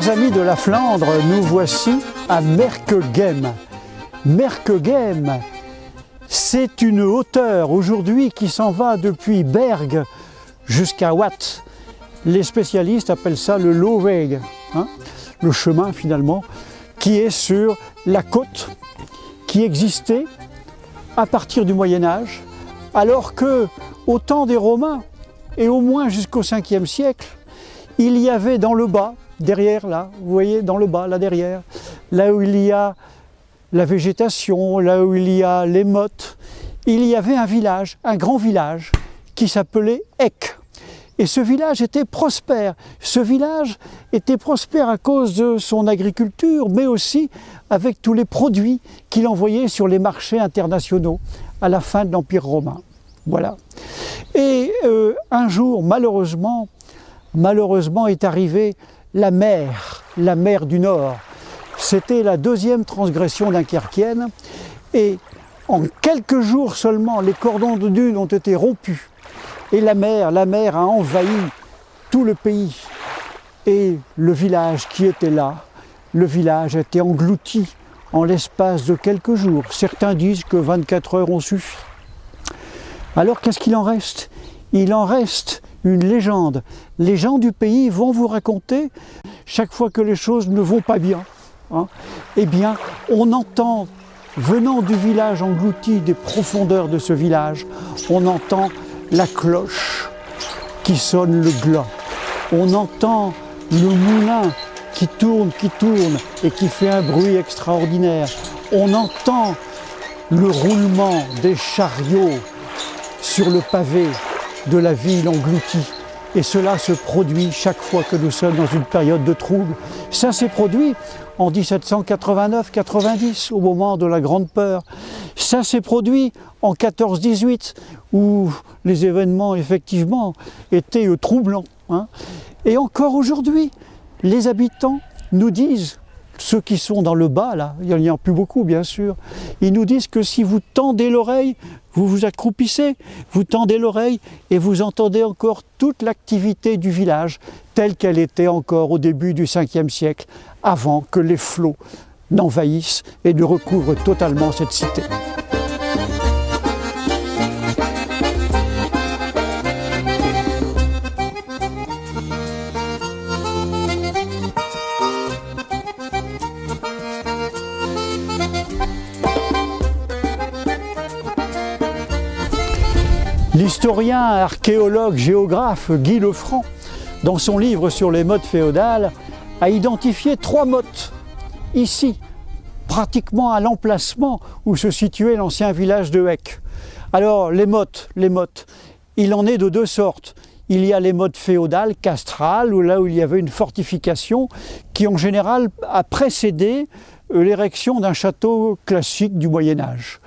Chers amis de la Flandre, nous voici à Merkegem. Merkegem, c'est une hauteur aujourd'hui qui s'en va depuis Berg jusqu'à Watt. Les spécialistes appellent ça le Lowweg, le chemin finalement, qui est sur la côte, qui existait à partir du Moyen-Âge, alors que au temps des Romains, et au moins jusqu'au 5e siècle, il y avait dans le bas, derrière là, vous voyez dans le bas, là derrière, là où il y a la végétation, là où il y a les mottes, il y avait un village, un grand village, qui s'appelait Eck. Et ce village était prospère. Ce village était prospère à cause de son agriculture, mais aussi avec tous les produits qu'il envoyait sur les marchés internationaux à la fin de l'Empire romain. Voilà. Et un jour, malheureusement est arrivée la mer du Nord. C'était la deuxième transgression dunkerquienne et en quelques jours seulement, les cordons de dunes ont été rompus et la mer a envahi tout le pays. Et le village qui était là, le village a été englouti en l'espace de quelques jours. Certains disent que 24 heures ont suffi. Alors qu'est-ce qu'il en reste? Il en reste une légende. Les gens du pays vont vous raconter, chaque fois que les choses ne vont pas bien, eh bien, on entend, venant du village englouti, des profondeurs de ce village, on entend la cloche qui sonne le glas. On entend le moulin qui tourne et qui fait un bruit extraordinaire. On entend le roulement des chariots sur le pavé de la ville engloutie. Et cela se produit chaque fois que nous sommes dans une période de trouble. Ça s'est produit en 1789-90, au moment de la Grande Peur. Ça s'est produit en 14-18, où les événements, effectivement, étaient troublants. Et encore aujourd'hui, les habitants nous disent, ceux qui sont dans le bas, là, il n'y en a plus beaucoup, bien sûr, ils nous disent que si vous tendez l'oreille, vous vous accroupissez, vous tendez l'oreille et vous entendez encore toute l'activité du village telle qu'elle était encore au début du 5e siècle, avant que les flots n'envahissent et ne recouvrent totalement cette cité. L'historien, archéologue, géographe Guy Lefranc, dans son livre sur les mottes féodales, a identifié 3 mottes, ici, pratiquement à l'emplacement où se situait l'ancien village de Eck. Alors, les mottes, il en est de 2 sortes. Il y a les mottes féodales, castrales, là où il y avait une fortification qui, en général, a précédé l'érection d'un château classique du Moyen-Âge.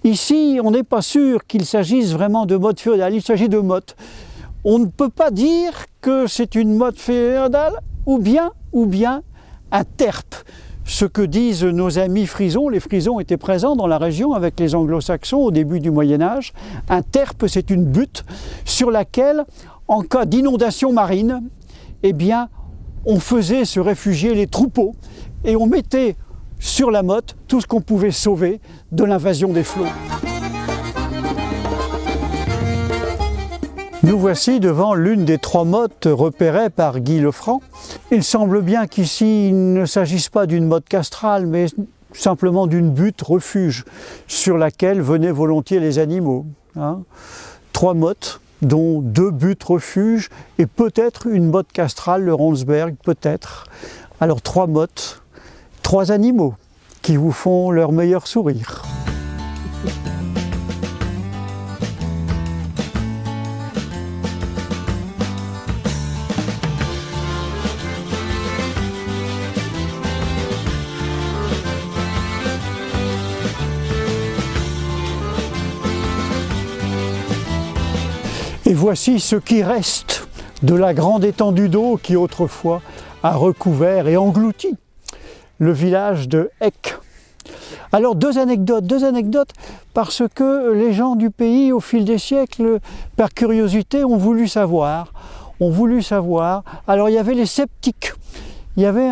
Ici, on n'est pas sûr qu'il s'agisse vraiment de mottes féodales, il s'agit de mottes. On ne peut pas dire que c'est une motte féodale ou bien un terpe. Ce que disent nos amis frisons, les frisons étaient présents dans la région avec les anglo-saxons au début du Moyen-Âge. Un terpe, c'est une butte sur laquelle, en cas d'inondation marine, eh bien, on faisait se réfugier les troupeaux et on mettait sur la motte tout ce qu'on pouvait sauver de l'invasion des flots. Nous voici devant l'une des 3 mottes repérées par Guy Lefranc. Il semble bien qu'ici il ne s'agisse pas d'une motte castrale, mais simplement d'une butte refuge sur laquelle venaient volontiers les animaux. 3 mottes, dont 2 buttes refuges et peut-être une motte castrale, le Ronsberg, peut-être. Alors 3 mottes, 3 animaux qui vous font leur meilleur sourire. Et voici ce qui reste de la grande étendue d'eau qui autrefois a recouvert et englouti le village de Eck. Alors deux anecdotes parce que les gens du pays au fil des siècles, par curiosité, ont voulu savoir. Alors il y avait les sceptiques il y avait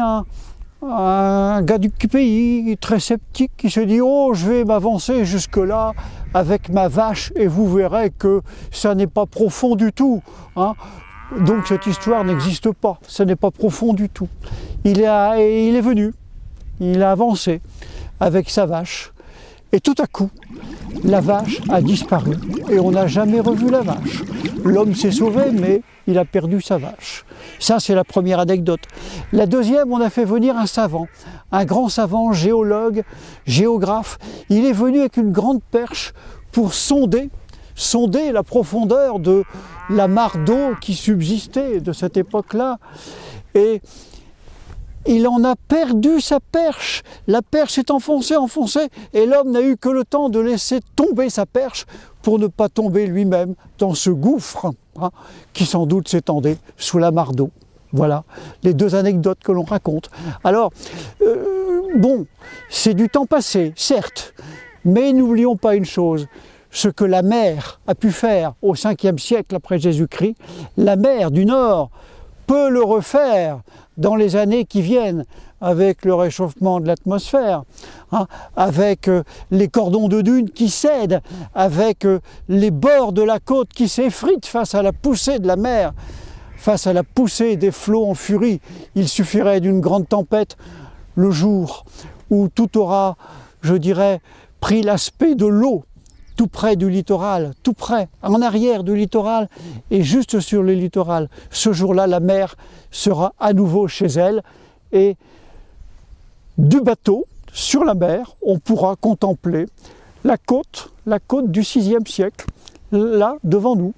un gars du pays très sceptique qui se dit « Oh, je vais m'avancer jusque-là avec ma vache et vous verrez que ça n'est pas profond du tout. Hein. » Donc cette histoire n'existe pas, ce n'est pas profond du tout. Il est venu, il a avancé avec sa vache et tout à coup, la vache a disparu et on n'a jamais revu la vache. L'homme s'est sauvé mais il a perdu sa vache. Ça, c'est la première anecdote. La deuxième, on a fait venir un savant, un grand savant, géologue, géographe. Il est venu avec une grande perche pour sonder la profondeur de la mare d'eau qui subsistait de cette époque-là. Et il en a perdu sa perche. La perche s'est enfoncée, et l'homme n'a eu que le temps de laisser tomber sa perche pour ne pas tomber lui-même dans ce gouffre qui sans doute s'étendait sous la mare d'eau. Voilà les deux anecdotes que l'on raconte. Alors, bon, c'est du temps passé, certes, mais n'oublions pas une chose, ce que la mer a pu faire au 5e siècle après Jésus-Christ, la mer du Nord peut le refaire dans les années qui viennent avec le réchauffement de l'atmosphère, avec les cordons de dunes qui cèdent, avec les bords de la côte qui s'effritent face à la poussée de la mer, face à la poussée des flots en furie. Il suffirait d'une grande tempête le jour où tout aura, je dirais, pris l'aspect de l'eau, tout près du littoral, tout près, en arrière du littoral et juste sur le littoral. Ce jour-là, la mer sera à nouveau chez elle et du bateau, sur la mer, on pourra contempler la côte du 6e siècle, là, devant nous,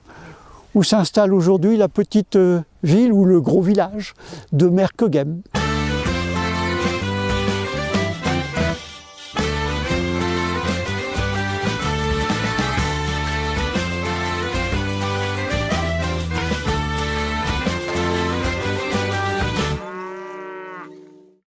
où s'installe aujourd'hui la petite ville ou le gros village de Merkegem.